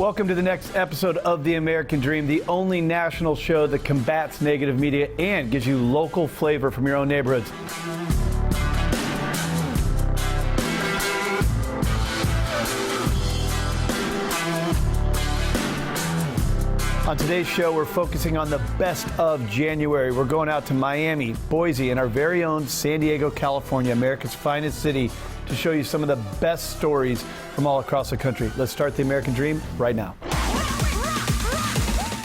Welcome to the next episode of The American Dream, the only national show that combats negative media and gives you local flavor from your own neighborhoods. On today's show, we're focusing on the best of January. We're going out to Miami, Boise, and our very own San Diego, California, America's finest city, to show you some of the best stories from all across the country. Let's start the American Dream right now.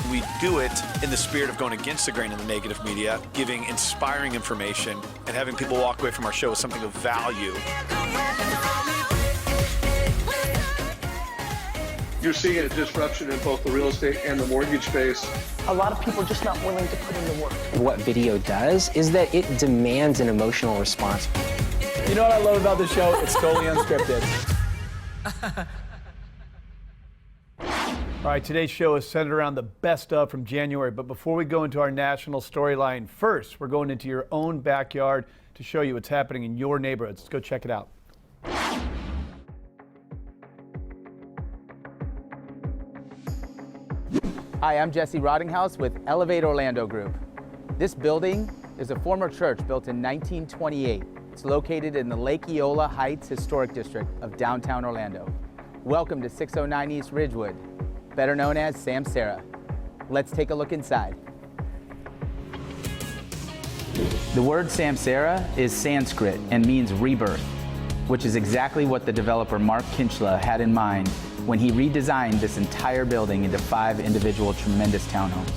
We do it in the spirit of going against the grain of the negative media, giving inspiring information, and having people walk away from our show with something of value. You're seeing a disruption in both the real estate and the mortgage space. A lot of people are just not willing to put in the work. What video does is that it demands an emotional response. You know what I love about the show? It's totally unscripted. All right, today's show is centered around the best of from January. But before we go into our national storyline, first, we're going into your own backyard to show you what's happening in your neighborhoods. Let's go check it out. Hi, I'm Jesse Rottinghaus with Elevate Orlando Group. This building is a former church built in 1928. It's located in the Lake Eola Heights Historic District of downtown Orlando. Welcome to 609 East Ridgewood, better known as Samsara. Let's take a look inside. The word Samsara is Sanskrit and means rebirth, which is exactly what the developer Mark Kinchla had in mind when he redesigned this entire building into 5 individual tremendous townhomes.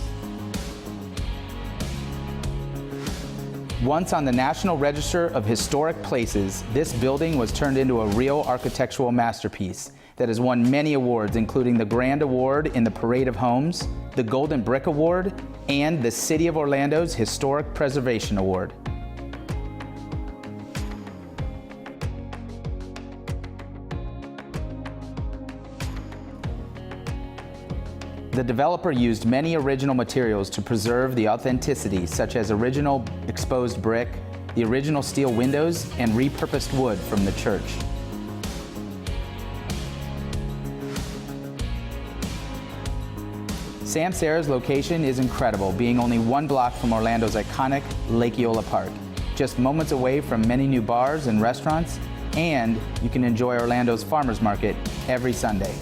Once on the National Register of Historic Places, this building was turned into a real architectural masterpiece that has won many awards, including the Grand Award in the Parade of Homes, the Golden Brick Award, and the City of Orlando's Historic Preservation Award. The developer used many original materials to preserve the authenticity, such as original exposed brick, the original steel windows, and repurposed wood from the church. Samsara's location is incredible, being only 1 block from Orlando's iconic Lake Eola Park, just moments away from many new bars and restaurants, and you can enjoy Orlando's farmers market every Sunday.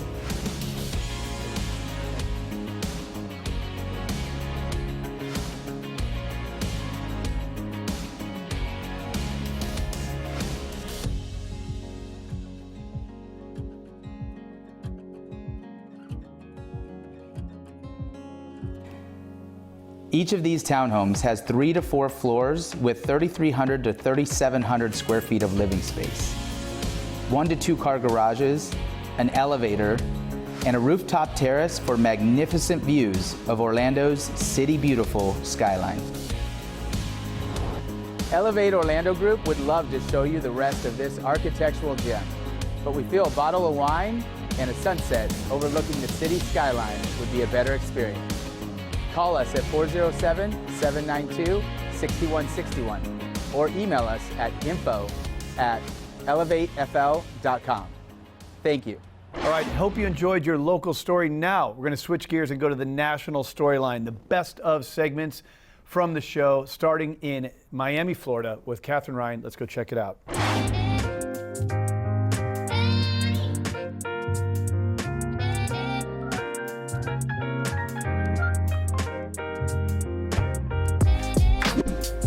Each of these townhomes has 3 to 4 floors with 3,300 to 3,700 square feet of living space, 1 to 2 car garages, an elevator, and a rooftop terrace for magnificent views of Orlando's City Beautiful skyline. Elevate Orlando Group would love to show you the rest of this architectural gem, but we feel a bottle of wine and a sunset overlooking the city skyline would be a better experience. Call us at 407-792-6161 or email us at info@elevatefl.com. Thank you. All right, hope you enjoyed your local story. Now, we're going to switch gears and go to the national storyline, the best of segments from the show, starting in Miami, Florida, with Catherine Ryan. Let's go check it out.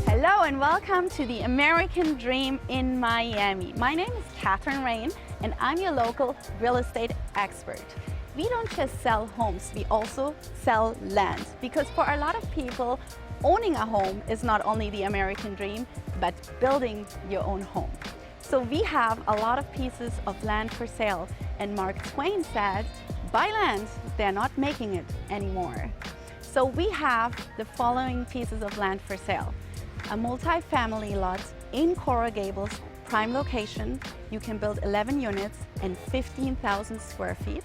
Hello and welcome to the American Dream in Miami. My name is Catherine Rain and I'm your local real estate expert. We don't just sell homes, we also sell land, because for a lot of people, owning a home is not only the American dream, but building your own home. So we have a lot of pieces of land for sale, and Mark Twain said, buy land, they're not making it anymore. So we have the following pieces of land for sale. A multi-family lot in Coral Gables, prime location. You can build 11 units and 15,000 square feet.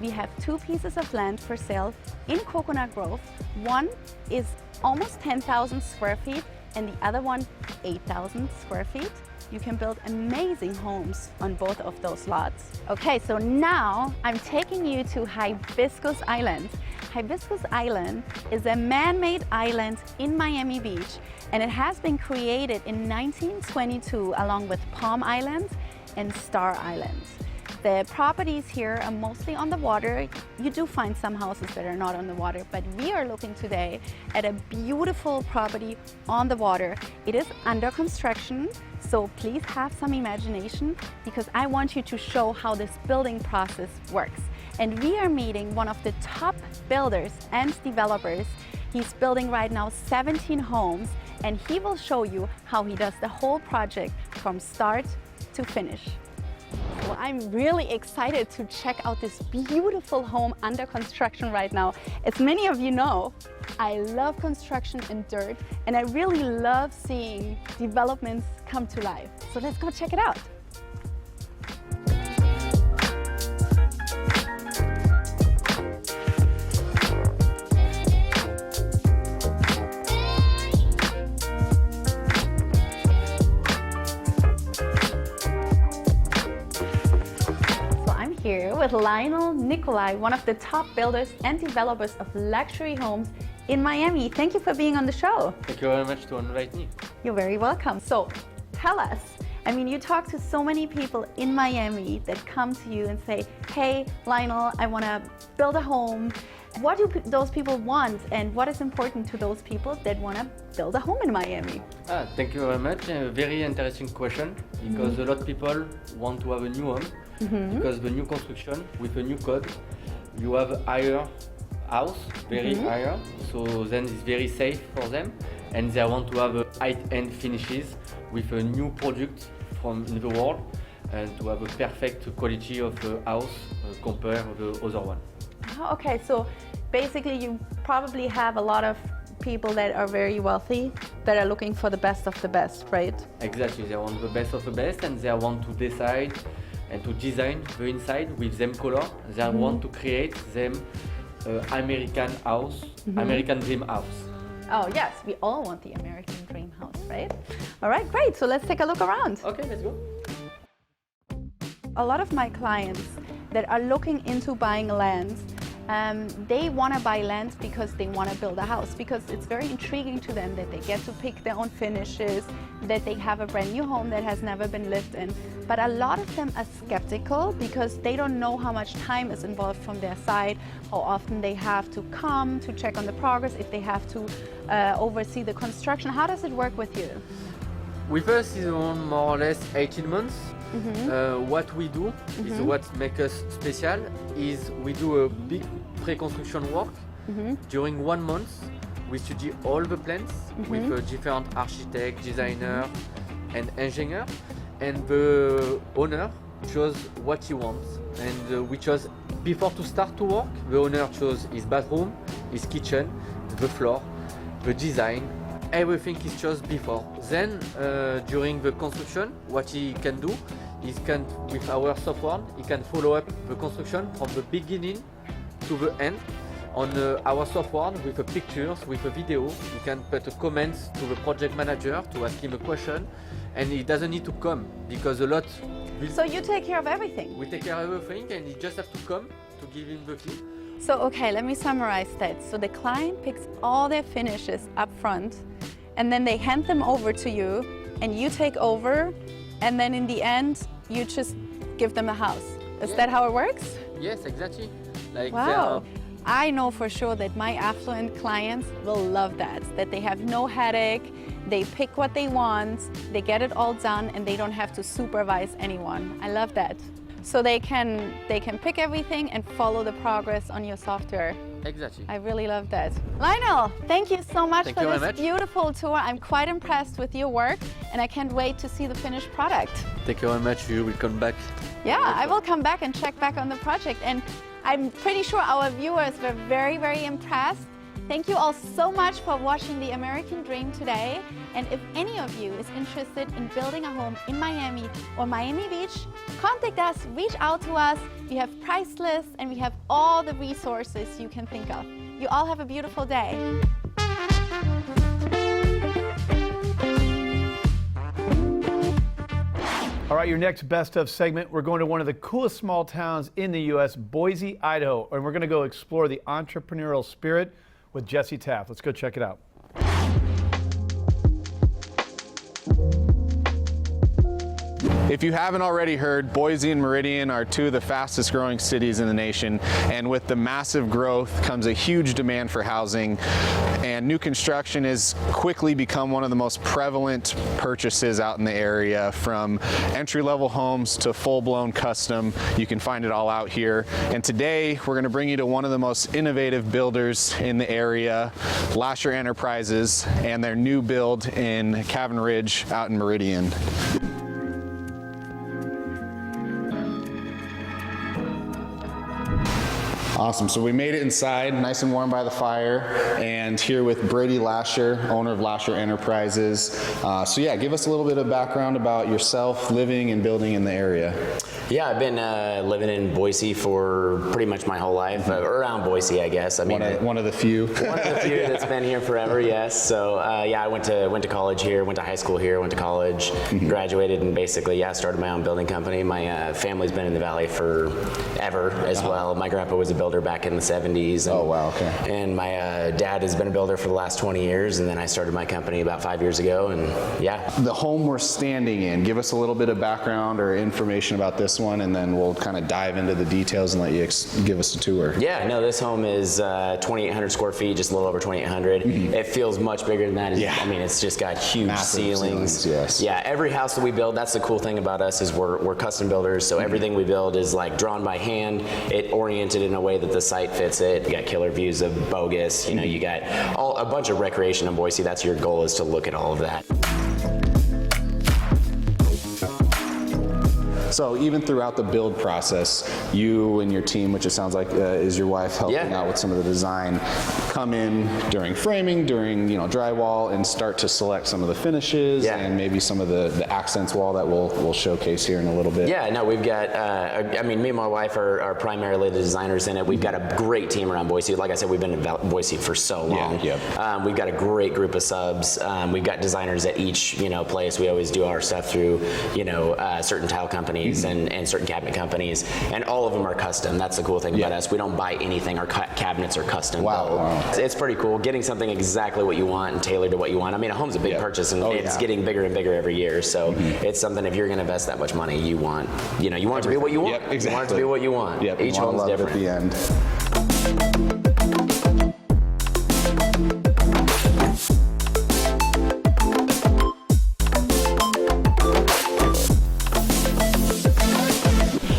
We have 2 pieces of land for sale in Coconut Grove. One is almost 10,000 square feet and the other one 8,000 square feet. you can build amazing homes on both of those lots. Okay, so now I'm taking you to Hibiscus Island. Hibiscus Island is a man-made island in Miami Beach, and it has been created in 1922 along with Palm Island and Star Island. The properties here are mostly on the water. You do find some houses that are not on the water, but we are looking today at a beautiful property on the water. It is under construction, so please have some imagination because I want you to show how this building process works. And we are meeting one of the top builders and developers. He's building right now 17 homes, and he will show you how he does the whole project from start to finish. Well, I'm really excited to check out this beautiful home under construction right now. As many of you know, I love construction and dirt, and I really love seeing developments come to life. So let's go check it out. Here with Lionel Nicolai, one of the top builders and developers of luxury homes in Miami. Thank you for being on the show. Thank you very much to invite me. You're very welcome. So tell us, I mean, you talk to so many people in Miami that come to you and say, hey, Lionel, I want to build a home. What do those people want, and what is important to those people that want to build a home in Miami? Thank you very much. A very interesting question, because a lot of people want to have a new home, because the new construction with a new code, you have a higher house, very higher, so then it's very safe for them, and they want to have a high-end finishes with a new product from in the world, and to have a perfect quality of the house compared to the other one. Oh, okay, so basically you probably have a lot of people that are very wealthy that are looking for the best of the best, right? Exactly, they want the best of the best, and they want to decide and to design the inside with them color. They want to create them American house, American dream house. Oh yes, we all want the American dream house, right? All right, great, so let's take a look around. Okay, let's go. A lot of my clients that are looking into buying land, they want to buy land because they want to build a house, because it's very intriguing to them that they get to pick their own finishes, that they have a brand new home that has never been lived in. But a lot of them are skeptical because they don't know how much time is involved from their side, how often they have to come to check on the progress, if they have to oversee the construction. How does it work with you? With us is on more or less 18 months. What we do is what makes us special is we do a big pre-construction work. During 1 month we study all the plans with a different architect, designer and engineer, and the owner chose what he wants, and we chose before to start to work. The owner chose his bathroom, his kitchen, the floor, the design. Everything is chosen before. Then during the construction, what he can do is with our software, he can follow up the construction from the beginning to the end on our software with the pictures, with a video. He can put a comments to the project manager to ask him a question, and he doesn't need to come because a lot. So you take care of everything? We take care of everything, and he just have to come to give him the key. So okay, let me summarize that. So the client picks all their finishes up front, and then they hand them over to you, and you take over, and then in the end, you just give them a house. Is that how it works? Yes, exactly. Like wow. I know for sure that my affluent clients will love that they have no headache, they pick what they want, they get it all done, and they don't have to supervise anyone. I love that. So they can pick everything and follow the progress on your software. Exactly. I really love that. Lionel, thank you so much Thank for you this very much. beautiful tour. I'm quite impressed with your work, and I can't wait to see the finished product. Thank you very much. You will come back. Yeah, I will come back and check back on the project, and I'm pretty sure our viewers were very, very impressed. Thank you all so much for watching The American Dream today. And if any of you is interested in building a home in Miami or Miami Beach, contact us, reach out to us. We have price lists and we have all the resources you can think of. You all have a beautiful day. All right, your next best of segment, we're going to one of the coolest small towns in the U.S., Boise, Idaho, and we're going to go explore the entrepreneurial spirit with Jesse Taft. Let's go check it out. If you haven't already heard, Boise and Meridian are two of the fastest growing cities in the nation, and with the massive growth comes a huge demand for housing, and new construction has quickly become one of the most prevalent purchases out in the area, from entry-level homes to full-blown custom. You can find it all out here, and today we're going to bring you to one of the most innovative builders in the area, Lasher Enterprises, and their new build in Cabin Ridge out in Meridian. Awesome, so we made it inside, nice and warm by the fire, and here with Brady Lasher, owner of Lasher Enterprises. So yeah, give us a little bit of background about yourself, living and building in the area. Yeah, I've been living in Boise for pretty much my whole life, around Boise, I guess. I mean, one of the few. One of the few that's been here forever, yes. So yeah, I went to college here, went to high school here, went to college, graduated, and basically, yeah, started my own building company. My family's been in the Valley forever as well. My grandpa was a builder back in the 70s. And, oh, wow, okay. And my dad has been a builder for the last 20 years, and then I started my company about 5 years ago, and yeah. The home we're standing in, give us a little bit of background or information about this one, and then we'll kind of dive into the details and let you give us a tour. Yeah, no, this home is 2,800 square feet, just a little over 2,800. It feels much bigger than that. Yeah. I mean, it's just got huge Massive ceilings. Yes. Yeah, every house that we build, that's the cool thing about us, is we're custom builders, so everything we build is like drawn by hand, it oriented in a way that the site fits it. You got killer views of Bogus, you know, you got a bunch of recreation in Boise. That's your goal, is to look at all of that. So even throughout the build process, you and your team, which it sounds like is your wife, helping out with some of the design, come in during framing, during drywall, and start to select some of the finishes and maybe some of the accents wall that we'll showcase here in a little bit. Yeah, no, we've got, I mean, me and my wife are primarily the designers in it. We've got a great team around Boise. Like I said, we've been in Boise for so long. Yeah, we've got a great group of subs. We've got designers at each place. We always do our stuff through certain tile companies and certain cabinet companies, and all of them are custom. That's the cool thing about us. We don't buy anything. Our cabinets are custom built. It's pretty cool, getting something exactly what you want and tailored to what you want. I mean, a home's a big purchase, and it's getting bigger and bigger every year. So it's something, if you're going to invest that much money, you want it to be what you want. Exactly. You want it to be what you want. Each home's different. At the end.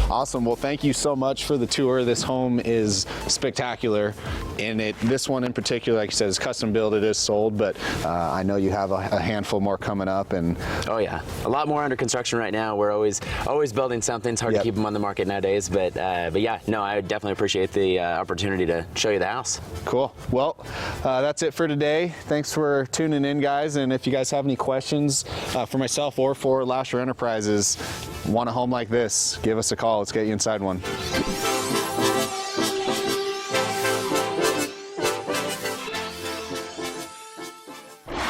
Awesome. Well, thank you so much for the tour. This home is spectacular, and this one in particular, like you said, is custom built. It is sold, but I know you have a handful more coming up. And oh yeah, a lot more under construction right now. We're always building something. It's hard to keep them on the market nowadays, but yeah, no, I would definitely appreciate the opportunity to show you the house. Cool. Well, that's it for today. Thanks for tuning in, guys. And if you guys have any questions for myself or for Lasher Enterprises, want a home like this, give us a call. Let's get you inside one.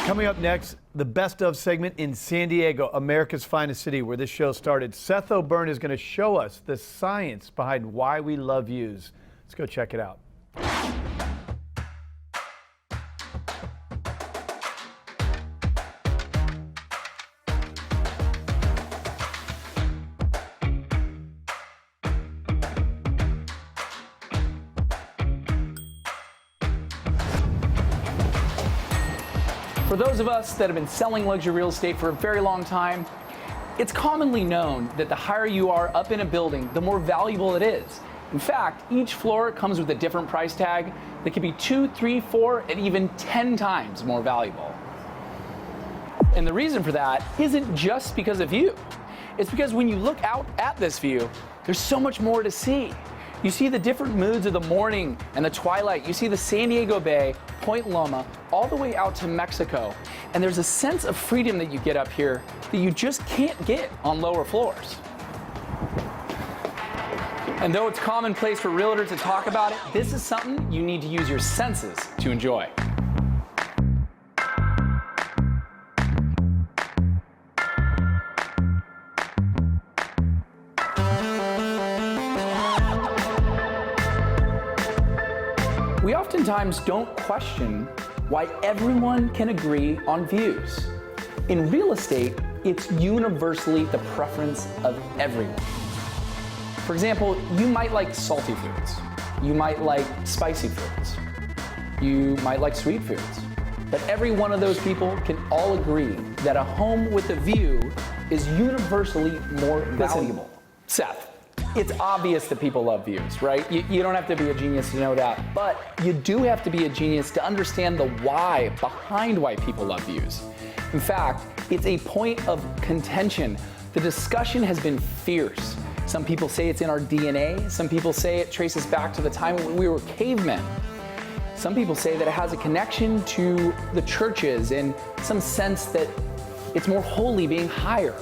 Coming up next, the best of segment in San Diego, America's finest city, where this show started. Seth O'Byrne is going to show us the science behind why we love views. Let's go check it out. For those of us that have been selling luxury real estate for a very long time, it's commonly known that the higher you are up in a building, the more valuable it is. In fact, each floor comes with a different price tag that can be 2, 3, 4, and even 10 times more valuable. And the reason for that isn't just because of view. It's because when you look out at this view, there's so much more to see. You see the different moods of the morning and the twilight. You see the San Diego Bay, Point Loma, all the way out to Mexico. And there's a sense of freedom that you get up here that you just can't get on lower floors. And though it's commonplace for realtors to talk about it, this is something you need to use your senses to enjoy. We oftentimes don't question why everyone can agree on views. In real estate, it's universally the preference of everyone. For example, you might like salty foods. You might like spicy foods. You might like sweet foods. But every one of those people can all agree that a home with a view is universally more valuable. Seth, it's obvious that people love views, right? You don't have to be a genius to know that, but you do have to be a genius to understand the why behind why people love views. In fact, it's a point of contention. The discussion has been fierce. Some people say it's in our DNA. Some people say it traces back to the time when we were cavemen. Some people say that it has a connection to the churches in some sense that it's more holy being higher.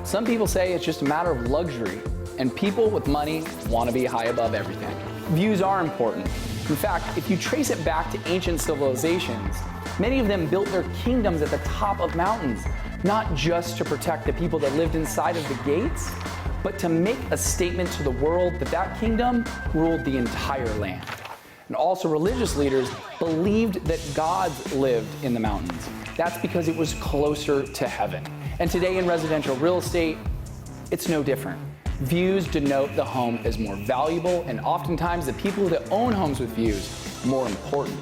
Some people say it's just a matter of luxury, and people with money want to be high above everything. Views are important. In fact, if you trace it back to ancient civilizations, many of them built their kingdoms at the top of mountains, not just to protect the people that lived inside of the gates, but to make a statement to the world that that kingdom ruled the entire land. And also religious leaders believed that gods lived in the mountains. That's because it was closer to heaven. And today in residential real estate, it's no different. Views denote the home as more valuable, and oftentimes the people that own homes with views more important.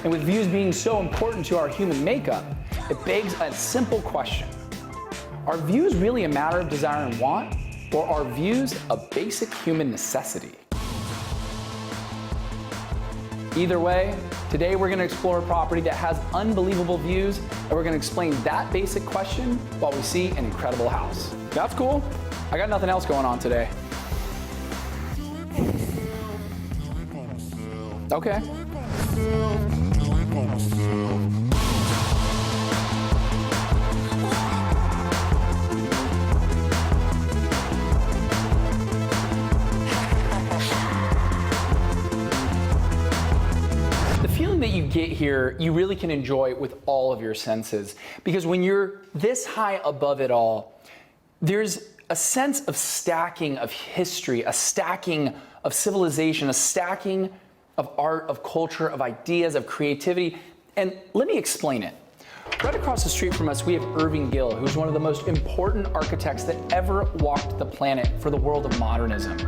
And with views being so important to our human makeup, it begs a simple question. Are views really a matter of desire and want, or are views a basic human necessity? Either way, today we're going to explore a property that has unbelievable views, and we're going to explain that basic question while we see an incredible house. That's cool. I got nothing else going on today. Okay. That you get here, you really can enjoy with all of your senses. Because when you're this high above it all, there's a sense of stacking of history, a stacking of civilization, a stacking of art, of culture, of ideas, of creativity. And let me explain it. Right across the street from us, we have Irving Gill, who's one of the most important architects that ever walked the planet for the world of modernism.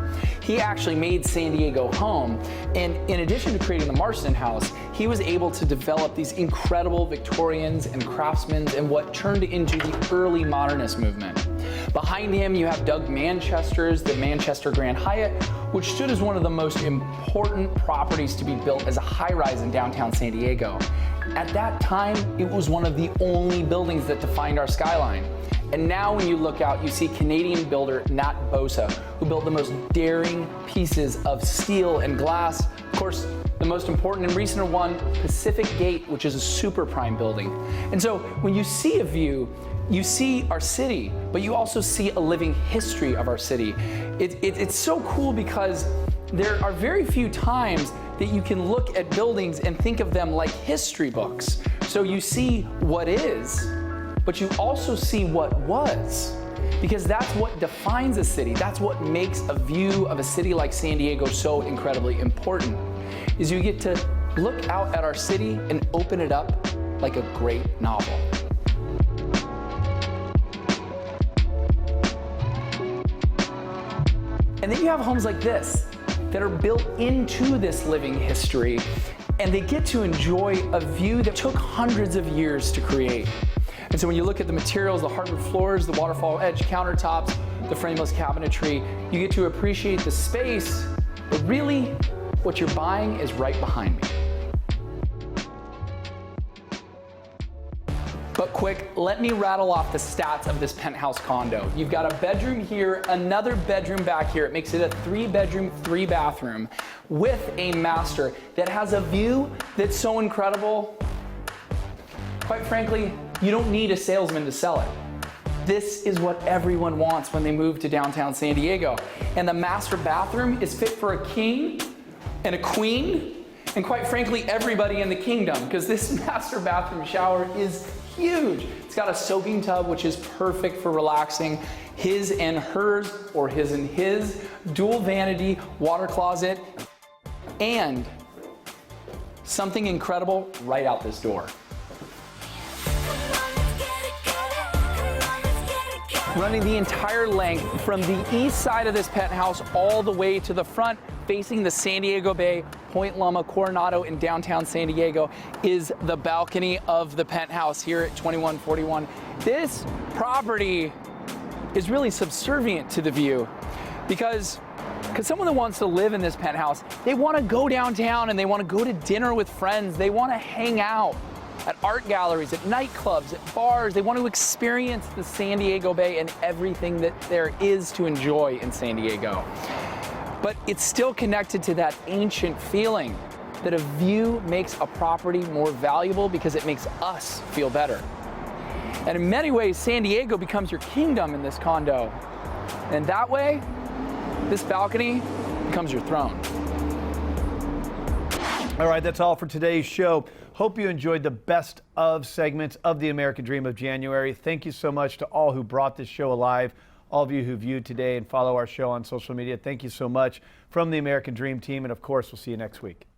He actually made San Diego home, and in addition to creating the Marston House, he was able to develop these incredible Victorians and craftsmen and what turned into the early modernist movement. Behind him, you have Doug Manchester's the Manchester Grand Hyatt, which stood as one of the most important properties to be built as a high-rise in downtown San Diego. At that time, it was one of the only buildings that defined our skyline. And now when you look out, you see Canadian builder Nat Bosa, who built the most daring pieces of steel and glass. Of course, the most important and recent one, Pacific Gate, which is a super prime building. And so when you see a view, you see our city, but you also see a living history of our city. It's so cool because there are very few times that you can look at buildings and think of them like history books. So you see what is, but you also see what was, because that's what defines a city. That's what makes a view of a city like San Diego so incredibly important, is you get to look out at our city and open it up like a great novel. And then you have homes like this that are built into this living history, and they get to enjoy a view that took hundreds of years to create. And so when you look at the materials, the hardwood floors, the waterfall edge countertops, the frameless cabinetry, you get to appreciate the space, but really what you're buying is right behind me. But quick, let me rattle off the stats of this penthouse condo. You've got a bedroom here, another bedroom back here. It makes it a 3-bedroom, 3-bathroom with a master that has a view that's so incredible. Quite frankly, you don't need a salesman to sell it. This is what everyone wants when they move to downtown San Diego. And the master bathroom is fit for a king and a queen, and quite frankly, everybody in the kingdom, because this master bathroom shower is huge. It's got a soaking tub, which is perfect for relaxing. His and hers, or his and his, dual vanity water closet. And something incredible right out this door. Running the entire length from the east side of this penthouse all the way to the front, facing the San Diego Bay, Point Loma, Coronado in downtown San Diego, is the balcony of the penthouse here at 2141. This property is really subservient to the view because someone that wants to live in this penthouse, they want to go downtown and they want to go to dinner with friends. They want to hang out at art galleries, at nightclubs, at bars. They want to experience the San Diego Bay and everything that there is to enjoy in San Diego. But it's still connected to that ancient feeling that a view makes a property more valuable because it makes us feel better. And in many ways, San Diego becomes your kingdom in this condo. And that way, this balcony becomes your throne. All right, that's all for today's show. Hope you enjoyed the best of segments of the American Dream of January. Thank you so much to all who brought this show alive, all of you who viewed today and follow our show on social media. Thank you so much from the American Dream team, and of course, we'll see you next week.